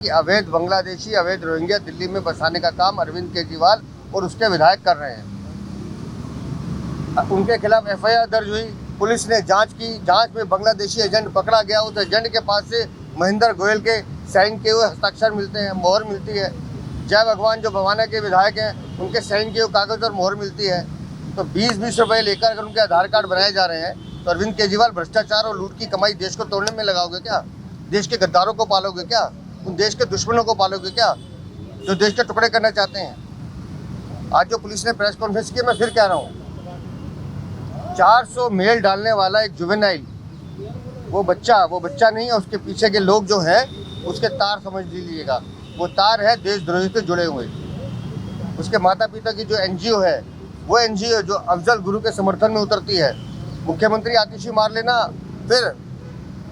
कि अवैध बांग्लादेशी, अवैध रोहिंग्या दिल्ली में बसाने का काम अरविंद केजरीवाल और उसके विधायक कर रहे हैं। उनके खिलाफ एफआईआर दर्ज हुई, पुलिस ने जांच की। जांच में बांग्लादेशी एजेंट पकड़ा गया। उस एजेंट के पास से महेंद्र गोयल के साइन किए हुए हस्ताक्षर मिलते हैं, मोहर मिलती है। जय भगवान जो भवाना के विधायक हैं, उनके साइन किए हुए कागज और मोहर मिलती है। तो 20-20 रुपये लेकर अगर उनके आधार कार्ड बनाए जा रहे हैं तो अरविंद केजरीवाल भ्रष्टाचार और लूट की कमाई देश को तोड़ने में लगाओगे क्या? देश के गद्दारों को पालोगे क्या? उन देश के दुश्मनों को पालोगे क्या, जो देश के टुकड़े करना चाहते हैं? आज जो पुलिस ने प्रेस कॉन्फ्रेंस की, मैं फिर कह रहा हूँ, 400 मेल डालने वाला एक जुवेनाइल, वो बच्चा नहीं है, उसके पीछे के लोग जो हैं उसके तार समझ लीजिएगा। वो तार है देशद्रोही से जुड़े हुए। उसके माता पिता की जो एनजीओ है, वो एनजीओ जो अफजल गुरु के समर्थन में उतरती है। मुख्यमंत्री आतिशी मार लेना, फिर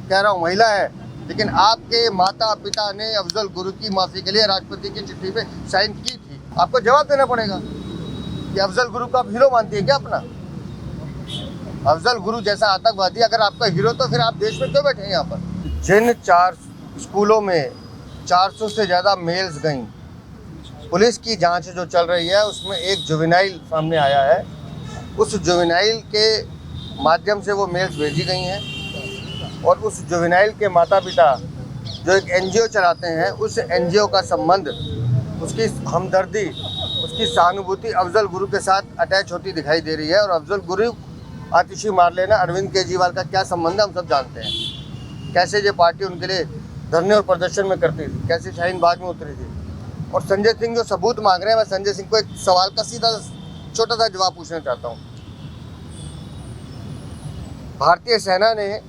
कह रहा हूँ महिला है, लेकिन आपके माता पिता ने अफजल गुरु की माफ़ी के लिए राष्ट्रपति की चिट्ठी पे साइन की थी। आपको जवाब देना पड़ेगा कि अफजल गुरु को आप हीरो मानती है क्या अपना? अफजल गुरु जैसा आतंकवादी अगर आपका हीरो, तो फिर आप देश में क्यों बैठे हैं यहाँ पर? जिन 4 स्कूलों में 400 से ज़्यादा मेल्स गई, पुलिस की जांच जो चल रही है उसमें एक जुवेनाइल सामने आया है। उस जुवेनाइल के माध्यम से वो मेल्स भेजी गई हैं और उस जुवेनाइल के माता पिता जो एक एनजीओ चलाते हैं, उस एनजीओ का संबंध, उसकी हमदर्दी, उसकी सहानुभूति अफजल गुरु के साथ अटैच होती दिखाई दे रही है। और अफजल गुरु आतिशी मार लेना अरविंद केजरीवाल का क्या संबंध है, हम सब जानते हैं। कैसे ये पार्टी उनके लिए धरने और प्रदर्शन में करती थी, कैसे शाहीन बाग में उतरी थी। और संजय सिंह जो सबूत मांग रहे हैं, मैं संजय सिंह को एक सवाल का सीधा छोटा सा जवाब पूछना चाहता हूँ। भारतीय सेना ने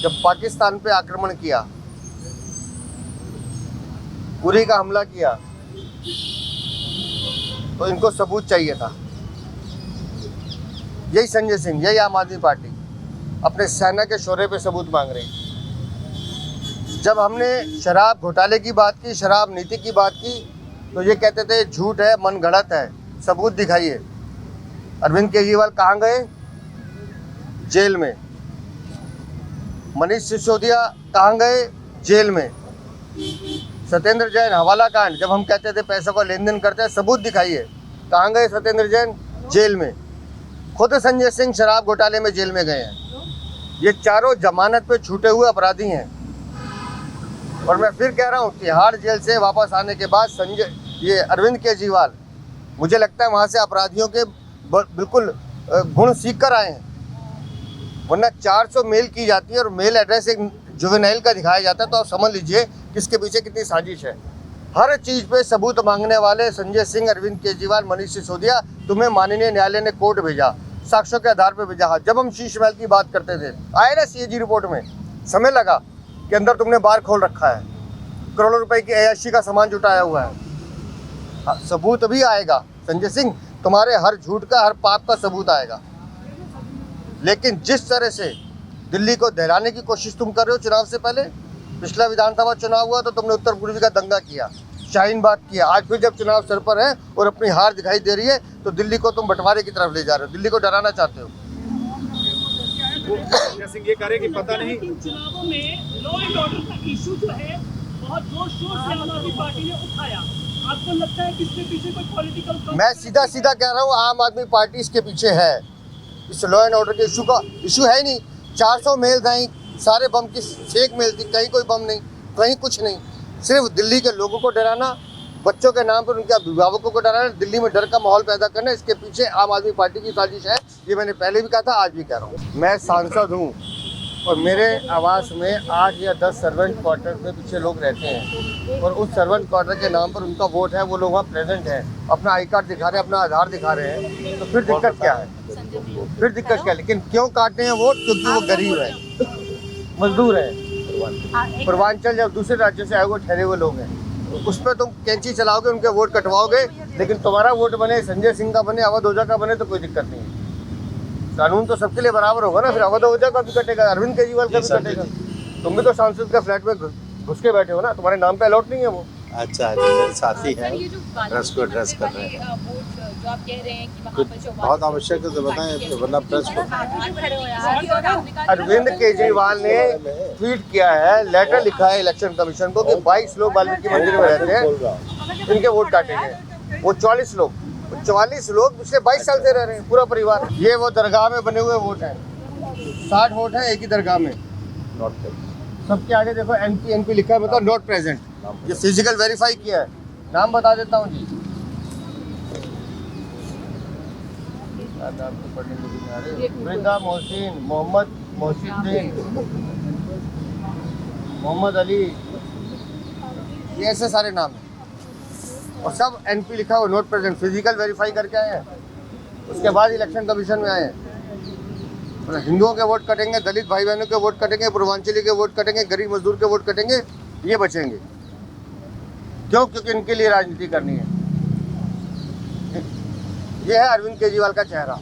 जब पाकिस्तान पे आक्रमण किया, उरी का हमला किया, तो इनको सबूत चाहिए था। यही संजय सिंह, यही आम आदमी पार्टी अपने सेना के शौर्य पे सबूत मांग रही। जब हमने शराब घोटाले की बात की, शराब नीति की बात की, तो ये कहते थे झूठ है, मन गढ़ंत है, सबूत दिखाइए। अरविंद केजरीवाल कहाँ गए? जेल में। मनीष सिसोदिया कहाँ गए? जेल में। सत्येंद्र जैन हवाला कांड, जब हम कहते थे पैसों का लेन देन करते हैं, सबूत दिखाइए। कहाँ गए सत्येंद्र जैन? जेल में। खुद संजय सिंह शराब घोटाले में जेल में गए हैं। ये चारों जमानत पे छूटे हुए अपराधी हैं। और मैं फिर कह रहा हूँ, तिहाड़ जेल से वापस आने के बाद ये अरविंद केजरीवाल, मुझे लगता है वहाँ से अपराधियों के बिल्कुल गुण सीख कर आए हैं। वरना 400 मेल की जाती है और मेल एड्रेस एक जुवेनाइल का दिखाया जाता है, तो आप समझ लीजिए किसके पीछे कितनी साजिश है। हर चीज़ पे सबूत मांगने वाले संजय सिंह, अरविंद केजरीवाल, मनीष सिसोदिया, तुम्हें माननीय न्यायालय ने कोर्ट भेजा, साक्ष्यों के आधार पर भेजा। जब हम शीश महल की बात करते थे, आए ना सीएजी रिपोर्ट में, समय लगा कि अंदर तुमने बार खोल रखा है, करोड़ों रुपए की अय्याशी का सामान जुटाया हुआ है। सबूत भी आएगा संजय सिंह, तुम्हारे हर झूठ का, हर पाप का सबूत आएगा। लेकिन जिस तरह से दिल्ली को दहलाने की कोशिश तुम कर रहे हो चुनाव से पहले, पिछला विधानसभा चुनाव हुआ तो तुमने उत्तर पूर्वी का दंगा किया, शाहीन बाग किया। आज फिर जब चुनाव सर पर है और अपनी हार दिखाई दे रही है, तो दिल्ली को तुम बंटवारे की तरफ ले जा रहे हो, दिल्ली को डराना चाहते हो। सिंह ये करे कि पता नहीं, चुनावों में लॉ एंड ऑर्डर का इशू जो है बहुत जोर शोर से आम आदमी पार्टी ने उठाया। आपको लगता है कि इसके पीछे कोई पॉलिटिकल? मैं सीधा कह रहा हूँ, आम आदमी पार्टी इसके पीछे है। इस लॉ एंड ऑर्डर के इशू है ही नहीं। 400 मेल आई, सारे बम की फेक मेल थी, कहीं कोई बम नहीं, कहीं कुछ नहीं। सिर्फ दिल्ली के लोगों को डराना, बच्चों के नाम पर उनके अभिभावकों को डराना, दिल्ली में डर का माहौल पैदा करना, इसके पीछे आम आदमी पार्टी की साजिश है। ये मैंने पहले भी कहा था, आज भी कह रहा हूँ। मैं सांसद हूँ और मेरे आवास में 8 या 10 सर्वेंट क्वार्टर में पीछे लोग रहते हैं, और उस सर्वेंट क्वार्टर के नाम पर उनका वोट है, वो लोग वहाँ प्रेजेंट हैं, अपना आई कार्ड दिखा रहे हैं, अपना आधार दिखा रहे हैं, तो फिर दिक्कत क्या है? फिर दिक्कत क्या है? लेकिन क्यों काटते हैं वोट? क्योंकि वो गरीब है, मजदूर है, पूर्वांचल या दूसरे राज्यों से आए हुए ठहरे हुए लोग हैं। उस पर तुम कैंची चलाओगे, उनके वोट कटवाओगे, लेकिन तुम्हारा वोट बने, संजय सिंह का बने, अवध ओझा का बने, तो कोई दिक्कत नहीं है। कानून तो सबके लिए बराबर होगा ना। फिर अवध ओझा का भी कटेगा, अरविंद केजरीवाल का भी कटेगा। तुम भी तो सांसद के फ्लैट में घुस के बैठे हो ना, तुम्हारे नाम पे अलॉट नहीं है वो। अच्छा है, मेरे साथी हैं, सर, ये जो प्रेस को एड्रेस कर रहे हैं। वोट जो आप कह रहे हैं कि वहाँ कुछ पर जो बहुत आवश्यक है तो बताएं, वरना प्रेस को अरविंद केजरीवाल ने ट्वीट किया है, लेटर लिखा है इलेक्शन कमीशन को कि 22 लोग वाल्मीकि मंदिर में रहते हैं, इनके वोट काटेंगे। वो 44 लोग पिछले 22 साल से रह रहे हैं, पूरा परिवार। ये वो दरगाह में बने हुए वोट हैं, 60 वोट हैं एक ही दरगाह में। नोट कर। सबके आगे देखो एनपी लिखा है, मतलब नॉट प्रेजेंट। ये फिजिकल वेरीफाई किया है। नाम बता देता हूँ जी, नाम तो पढ़ने में भी नहीं आ रहे। वृंदा मोहसिन, मोहम्मद मोहसिद्दीन, मोहम्मद अली, ये ऐसे सारे नाम हैं और सब एनपी लिखा हुआ नॉट प्रेजेंट। फिजिकल वेरीफाई करके आए हैं, उसके बाद इलेक्शन कमीशन में आए हैं। मतलब हिंदुओं के वोट कटेंगे, दलित भाई बहनों के वोट कटेंगे, पूर्वांचली के वोट कटेंगे, गरीब मजदूर के वोट कटेंगे, ये बचेंगे। क्यों? क्योंकि इनके लिए राजनीति करनी है। ये है अरविंद केजरीवाल का चेहरा।